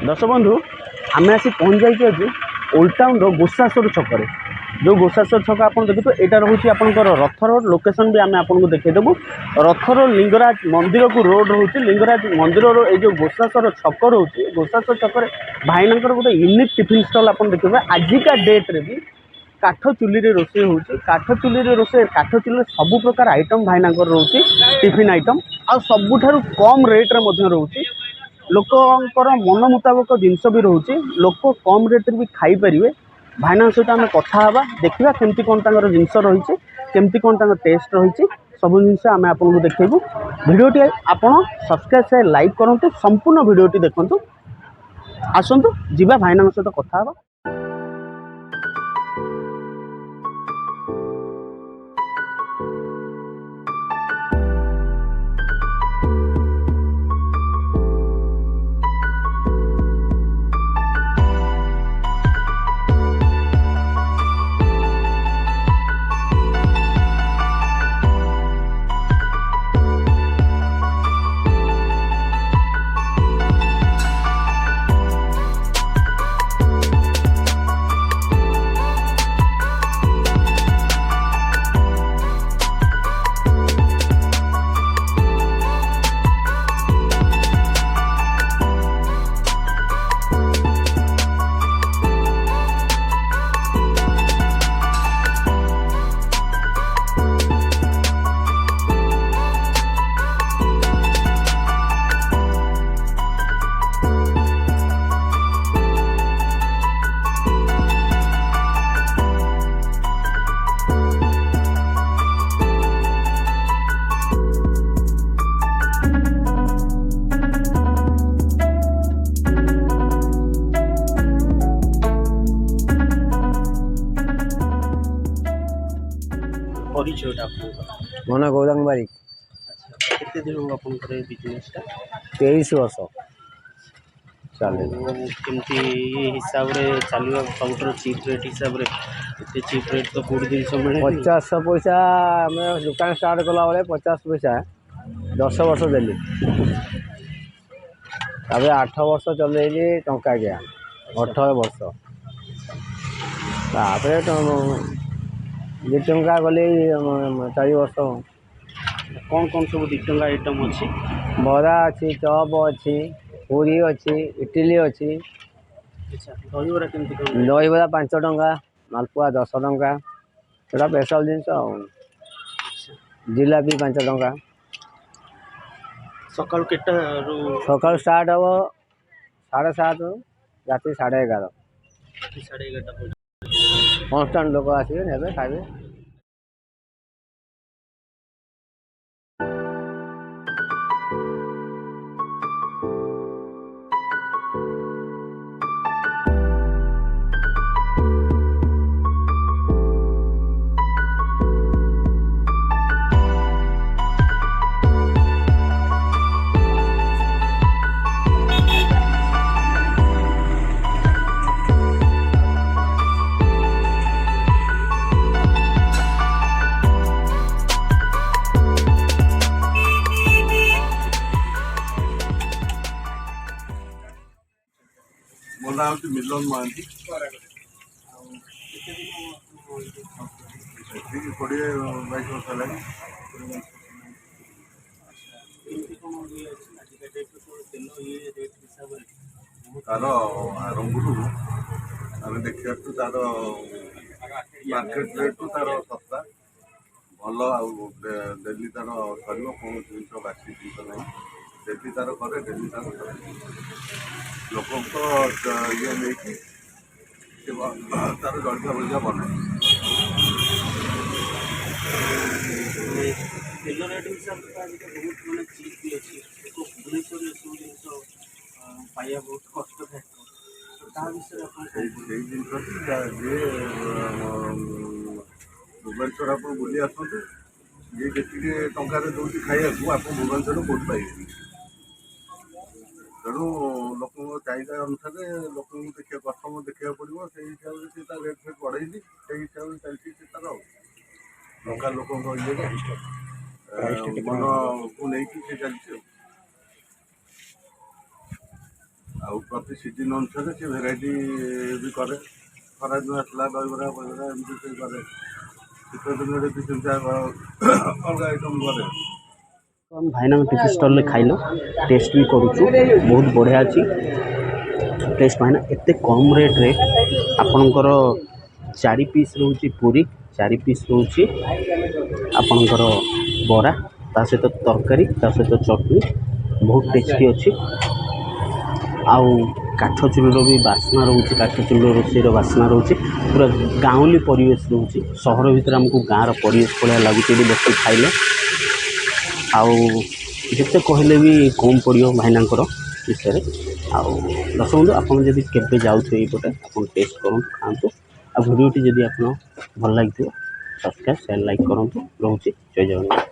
दर्शक बंधु आम आसी पहुँच जाइए आज ओल्ड टाउन गोसासर छक जो गोसासर छक आप देखो यहाँ रोचे आपंकर रथ रोड लोकेशन भी आम आपको देखदेबू रथ रोड लिंगराज मंदिर को रोड रोचे लिंगराज मंदिर ये जो गोसासर छक रोचे गोसासर छक भाईना गोटे यूनिक टिफिन स्टल आप देखिए आजिका डेट्रे भी काठ चुली रोसे होची काठ चुली रोसे काठ चुली सब प्रकार आइटम भाईना रोचे टिफिन आइटम आ सबुठारु कम रेट्रे रोचे लोकर मन मुताबक जिनस भी रोचे लोक कम रेट्रे भी खाईपर भाईना सहित आम कथा देखा केमती कौन जिनस रही केमती कौन टेस्ट रही सब जिन आम आपको देखू भिडियोटी आपड़ सब्सक्राइब से लाइक करूँ संपूर्ण भिडियोटी देखूँ आसतु जीवा भाईना सहित कथा मन गौरंग बारिक। केते दिन हो अपन बिजनेस 23 वर्ष चले केमती हिसाब रे चलियो सबुठर चीप रेट हिसाब रे एते चीप रेट तो कोड दिन सब मिले 50 पैसा हमें दुकान स्टार्ट कला बेले 50 पैसा 10 वर्ष देली तबे 8 वर्ष चलेली टंका गया 18 वर्ष तापरे तो 2 टंका गले 4 वर्ष कौन कौन सब 2 टंका आइटम अच्छी बरा अच्छी चप अच्छी पूरी अच्छी इडली अच्छी दहीबरा केमती दहीबरा 5 टंका मालपुआ 10 टंका थोड़ा स्पेशल जिनस जिलापी 5 टंका सकाल केटा सकाल स्टार्ट हम 7:30 राति 11:30 कन्स्टाट लोक आसवे ने खाए मोना हूँ मिलन महांती 20-22 वर्ष लगे तार आरंभ आम देखा तार मार्केट रेट तार सस्ता भल डेली तार सर कौन जिन बासी जिन ना डेली तार करे डेली तार लोक ये नहीं तार जलसा बलसा बनाए तेल रेट हिसाब से बहुत मैंने चीप भी अच्छी भुवनेश्वर सब जिन पाइबा बहुत कष्ट भुवनेश्वर आप बुली आसतु ये जी टकर दूसरी खाया आप भुवनेश्वर कौट पाइबे तेणु लोक चाहिदा अनुसार लोक देखिए कस्टमर देखा पड़ो से हिसाब से रेट फेट बढ़े से हिसाब से चलती तार लोकाल लोक मन को लेकिन चलती ଆଉ ପ୍ରତି ସିଜିନ୍ ଅନୁସାରେ ସେ ଭେରାଇଟି ବି କରେ। ଖରାଦିନ ଆସିଲା ଦହିବରା ଫହିବରା ଏମିତି ସେ କରେ। ଶୀତ ଦିନରେ ବି ସେମିତି ଅଲଗା ଆଇଟମ୍ କରେ। ଆମେ ଭାଇନାଙ୍କ ଟିଫି ଷ୍ଟଲ୍ରେ ଖାଇଲୁ, ଟେଷ୍ଟ ବି କରୁଛୁ, ବହୁତ ବଢ଼ିଆ ଅଛି ଟେଷ୍ଟ। ଭାଇନା ଏତେ କମ୍ ରେଟ୍ରେ ଆପଣଙ୍କର 4 ପିସ୍ ରହୁଛି ପୁରୀ, 4 ପିସ୍ ରହୁଛି ଆପଣଙ୍କର ବରା, ତା ସହିତ ତରକାରୀ, ତା ସହିତ ଚଟଣି, ବହୁତ ଟେଷ୍ଟି ଅଛି। ଆଉ କାଠ ଚୁଲିର ବି ବାସ୍ନା ରହୁଛି, କାଠ ଚୁଲିର ରୋଷେଇର ବାସ୍ନା ରହୁଛି, ପୁରା ଗାଉଁଲି ପରିବେଶ ରହୁଛି। ସହର ଭିତରେ ଆମକୁ ଗାଁର ପରିବେଶ ଭଳିଆ ଲାଗୁଛି ଏଠି ବସି ଖାଇଲେ। ଆଉ ଯେତେ କହିଲେ ବି କମ୍ ପଡ଼ିବ ଭାଇନାଙ୍କର ବିଷୟରେ। ଆଉ ଦର୍ଶକ ବନ୍ଧୁ, ଆପଣ ଯଦି କେବେ ଯାଉଥିବେ ଏଇପଟେ ଆପଣ ଟେଷ୍ଟ କରନ୍ତୁ, ଖାଆନ୍ତୁ। ଆଉ ଭିଡ଼ିଓଟି ଯଦି ଆପଣ ଭଲ ଲାଗିଥିବ ସବସ୍କ୍ରାଇବ୍, ସେୟାର, ଲାଇକ୍ କରନ୍ତୁ। ରହୁଛି, ଜୟ ଜଗନ୍ନାଥ।